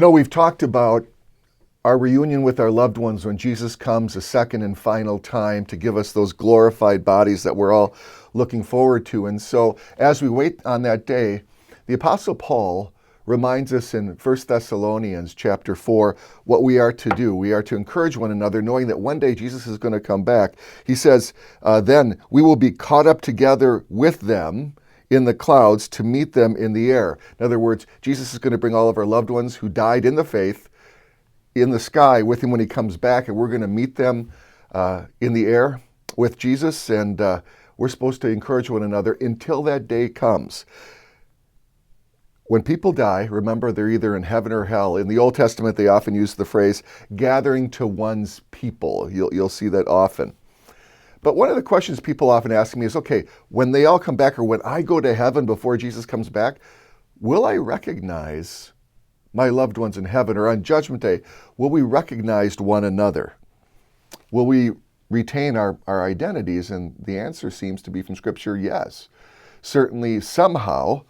We've talked about our reunion with our loved ones when Jesus comes a second and final time to give us those glorified bodies that we're all looking forward to. And so as we wait on that day, the Apostle Paul reminds us in 1 Thessalonians chapter 4 what we are to do. We are to encourage one another, knowing that one day Jesus is going to come back. He says, then we will be caught up together with them in the clouds to meet them in the air. In other words, Jesus is going to bring all of our loved ones who died in the faith in the sky with him when he comes back, and we're going to meet them in the air with Jesus, and we're supposed to encourage one another until that day comes. When people die, remember, they're either in heaven or hell. In the Old Testament, they often use the phrase, gathering to one's people. You'll see that often. But one of the questions people often ask me is, okay, when they all come back, or when I go to heaven before Jesus comes back, will I recognize my loved ones in heaven? Or on Judgment Day, will we recognize one another? Will we retain our identities? And the answer seems to be from Scripture, yes. Certainly, somehow,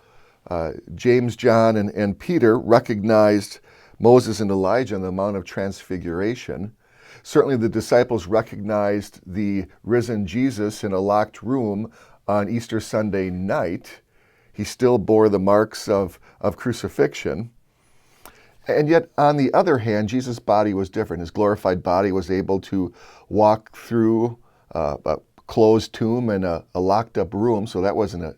James, John, and Peter recognized Moses and Elijah in the Mount of Transfiguration. Certainly the disciples recognized the risen Jesus in a locked room on Easter Sunday night. He still bore the marks of crucifixion. And yet, on the other hand, Jesus' body was different. His glorified body was able to walk through a closed tomb and a locked up room, so that wasn't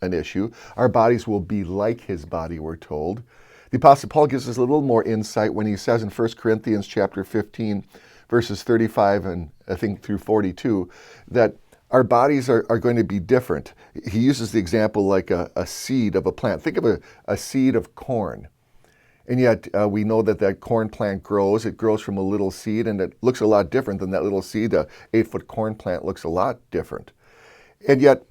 an issue. Our bodies will be like his body, we're told. The Apostle Paul gives us a little more insight when he says in 1 Corinthians chapter 15, verses 35 and I think through 42, that our bodies are going to be different. He uses the example like a seed of a plant. Think of a seed of corn. And yet we know that corn plant grows. It grows from a little seed, and it looks a lot different than that little seed. A 8-foot corn plant looks a lot different. And yet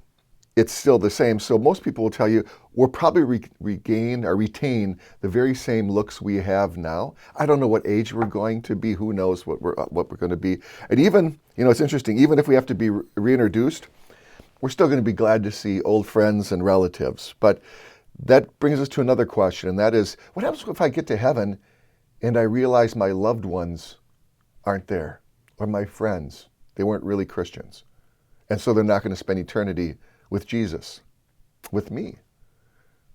it's still the same. So most people will tell you we'll probably retain the very same looks we have now. I don't know what age we're going to be. Who knows what we're going to be. And even, it's interesting, even if we have to be reintroduced, we're still going to be glad to see old friends and relatives. But that brings us to another question, and that is, what happens if I get to heaven and I realize my loved ones aren't there, or my friends, they weren't really Christians, and so they're not going to spend eternity with Jesus, with me?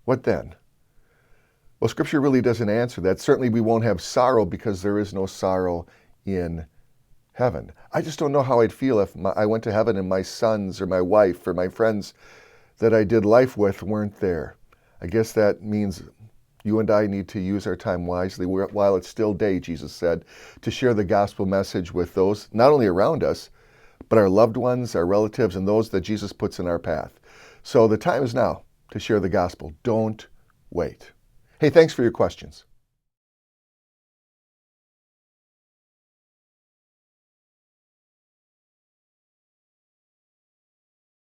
What then? Well, Scripture really doesn't answer that. Certainly we won't have sorrow because there is no sorrow in heaven. I just don't know how I'd feel if I went to heaven and my sons or my wife or my friends that I did life with weren't there. I guess that means you and I need to use our time wisely while it's still day, Jesus said, to share the gospel message with those not only around us, but our loved ones, our relatives, and those that Jesus puts in our path. So the time is now to share the gospel. Don't wait. Hey, thanks for your questions.